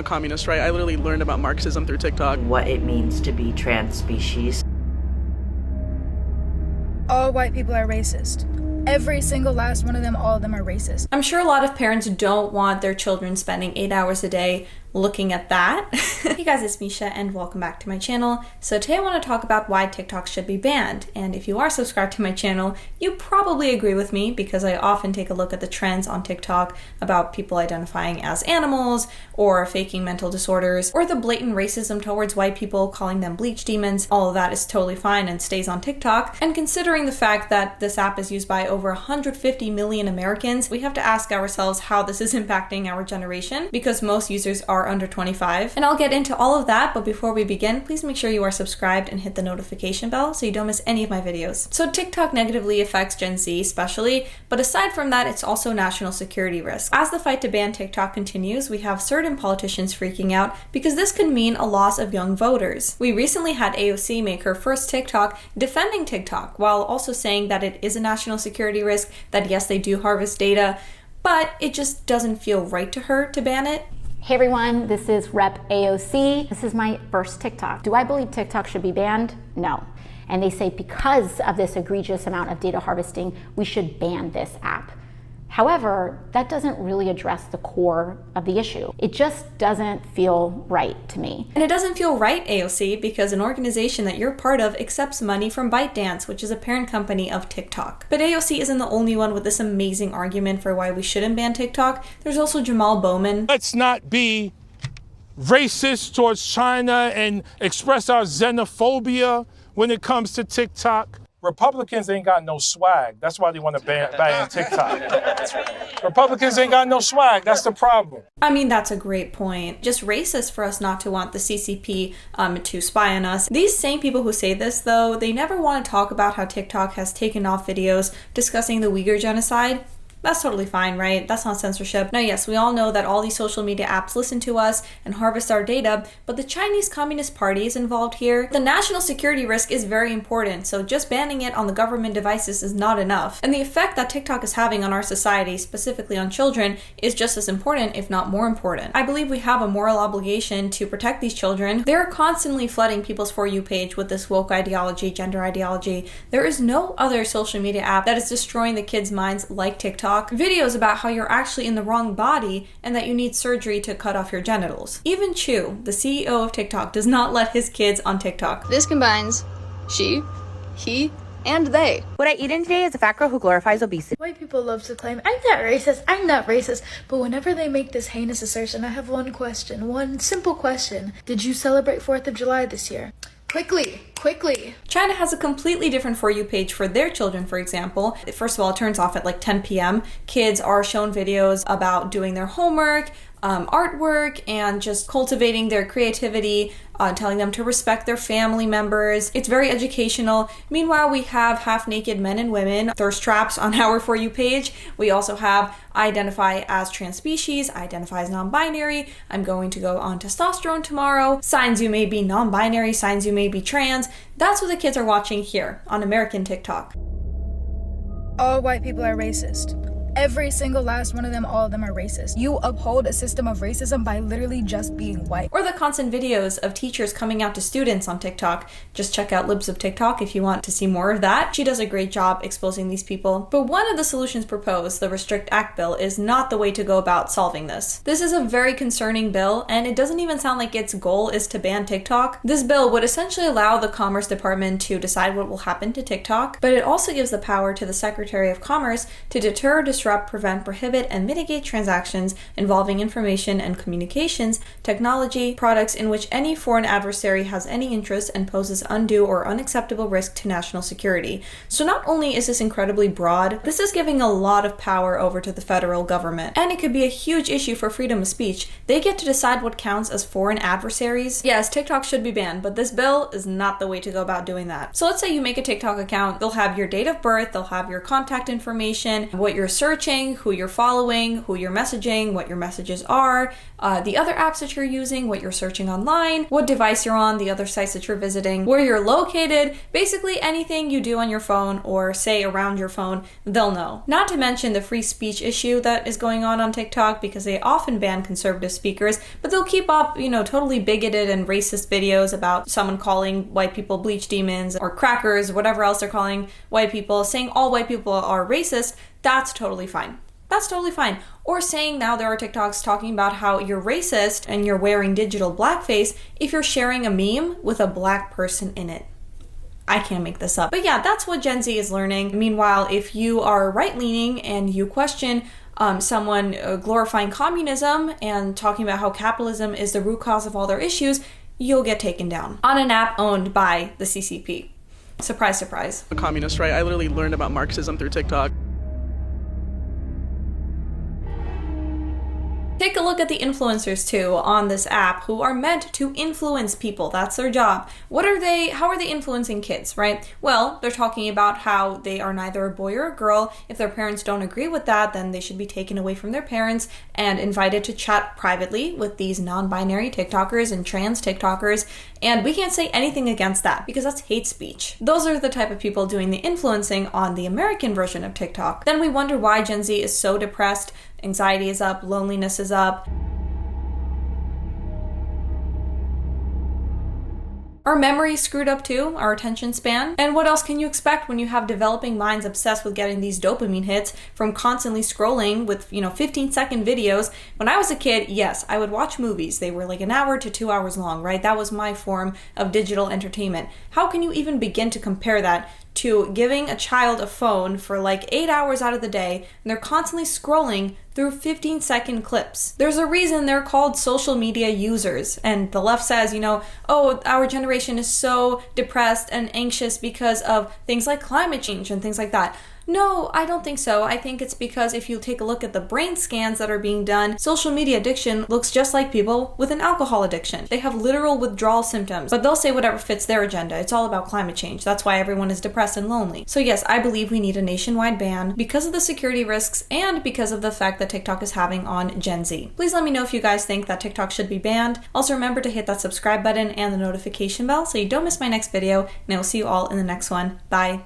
a communist, right? I literally learned about Marxism through TikTok. What it means to be trans species. All white people are racist. Every single last one of them, all of them are racist. I'm sure a lot of parents don't want their children spending 8 hours a day looking at that. Hey guys, it's Misha and welcome back to my channel. So today I want to talk about why TikTok should be banned. And if you are subscribed to my channel, you probably agree with me because I often take a look at the trends on TikTok about people identifying as animals or faking mental disorders or the blatant racism towards white people, calling them bleach demons. All of that is totally fine and stays on TikTok. And considering the fact that this app is used by over 150 million Americans, we have to ask ourselves how this is impacting our generation because most users are under 25. And I'll get into all of that, but before we begin, please make sure you are subscribed and hit the notification bell so you don't miss any of my videos. So TikTok negatively affects Gen Z especially, but aside from that, it's also national security risk. As the fight to ban TikTok continues, we have certain politicians freaking out because this could mean a loss of young voters. We recently had AOC make her first TikTok defending TikTok while also saying that it is a national security risk, that yes, they do harvest data, but it just doesn't feel right to her to ban it. Hey everyone, this is Rep AOC. This is my first TikTok. Do I believe TikTok should be banned? No. And they say because of this egregious amount of data harvesting, we should ban this app. However, that doesn't really address the core of the issue. It just doesn't feel right to me. And it doesn't feel right, AOC, because an organization that you're part of accepts money from ByteDance, which is a parent company of TikTok. But AOC isn't the only one with this amazing argument for why we shouldn't ban TikTok. There's also Jamal Bowman. Let's not be racist towards China and express our xenophobia when it comes to TikTok. Republicans ain't got no swag. That's why they want to ban TikTok. Republicans ain't got no swag. That's the problem. I mean, that's a great point. Just racist for us not to want the CCP to spy on us. These same people who say this, though, they never want to talk about how TikTok has taken off videos discussing the Uyghur genocide. That's totally fine, right? That's not censorship. Now, yes, we all know that all these social media apps listen to us and harvest our data, but the Chinese Communist Party is involved here. The national security risk is very important, so just banning it on the government devices is not enough. And the effect that TikTok is having on our society, specifically on children, is just as important, if not more important. I believe we have a moral obligation to protect these children. They're constantly flooding people's For You page with this woke ideology, gender ideology. There is no other social media app that is destroying the kids' minds like TikTok. Videos about how you're actually in the wrong body and that you need surgery to cut off your genitals. Even Chew, the CEO of TikTok, does not let his kids on TikTok. This combines she, he, and they. What I eat in today is a fat girl who glorifies obesity. White people love to claim, I'm not racist, but whenever they make this heinous assertion, I have one question, one simple question. Did you celebrate 4th of July this year? Quickly. China has a completely different For You page for their children, for example. First of all, it turns off at like 10 p.m. Kids are shown videos about doing their homework, artwork, and just cultivating their creativity, telling them to respect their family members. It's very educational. Meanwhile, we have half-naked men and women, thirst traps on our For You page. We also have I identify as trans species, I identify as non-binary, I'm going to go on testosterone tomorrow, signs you may be non-binary, signs you may be trans. That's what the kids are watching here on American TikTok. All white people are racist. Every single last one of them, all of them are racist. You uphold a system of racism by literally just being white. Or the constant videos of teachers coming out to students on TikTok. Just check out Libs of TikTok if you want to see more of that. She does a great job exposing these people. But one of the solutions proposed, the Restrict Act bill, is not the way to go about solving this. This is a very concerning bill, and it doesn't even sound like its goal is to ban TikTok. This bill would essentially allow the Commerce Department to decide what will happen to TikTok, but it also gives the power to the Secretary of Commerce to deter, disrupt, prevent, prohibit, and mitigate transactions involving information and communications, technology, products in which any foreign adversary has any interest and poses undue or unacceptable risk to national security. So not only is this incredibly broad, this is giving a lot of power over to the federal government. And it could be a huge issue for freedom of speech. They get to decide what counts as foreign adversaries. Yes, TikTok should be banned, but this bill is not the way to go about doing that. So let's say you make a TikTok account, they'll have your date of birth, they'll have your contact information, what your search searching, who you're following, who you're messaging, what your messages are, the other apps that you're using, what you're searching online, what device you're on, the other sites that you're visiting, where you're located, basically anything you do on your phone or say around your phone, they'll know. Not to mention the free speech issue that is going on TikTok, because they often ban conservative speakers, but they'll keep up, totally bigoted and racist videos about someone calling white people bleach demons or crackers, whatever else they're calling white people, saying all white people are racist. That's totally fine. That's totally fine. Or saying now there are TikToks talking about how you're racist and you're wearing digital blackface if you're sharing a meme with a black person in it. I can't make this up. But yeah, that's what Gen Z is learning. Meanwhile, if you are right-leaning and you question someone glorifying communism and talking about how capitalism is the root cause of all their issues, you'll get taken down on an app owned by the CCP. Surprise, surprise. A communist, right? I literally learned about Marxism through TikTok. Take a look at the influencers too on this app who are meant to influence people. That's their job. How are they influencing kids, right? Well, they're talking about how they are neither a boy or a girl. If their parents don't agree with that, then they should be taken away from their parents and invited to chat privately with these non-binary TikTokers and trans TikTokers. And we can't say anything against that because that's hate speech. Those are the type of people doing the influencing on the American version of TikTok. Then we wonder why Gen Z is so depressed. Anxiety is up, loneliness is up. Our memory is screwed up too, our attention span. And what else can you expect when you have developing minds obsessed with getting these dopamine hits from constantly scrolling with, 15-second videos? When I was a kid, yes, I would watch movies. They were like an hour to 2 hours long, right? That was my form of digital entertainment. How can you even begin to compare that to giving a child a phone for like 8 hours out of the day and they're constantly scrolling through 15-second clips? There's a reason they're called social media users. And the left says, oh, our generation is so depressed and anxious because of things like climate change and things like that. No, I don't think so. I think it's because if you take a look at the brain scans that are being done, social media addiction looks just like people with an alcohol addiction. They have literal withdrawal symptoms, but they'll say whatever fits their agenda. It's all about climate change. That's why everyone is depressed and lonely. So yes, I believe we need a nationwide ban because of the security risks and because of the effect that TikTok is having on Gen Z. Please let me know if you guys think that TikTok should be banned. Also remember to hit that subscribe button and the notification bell so you don't miss my next video, and I will see you all in the next one. Bye.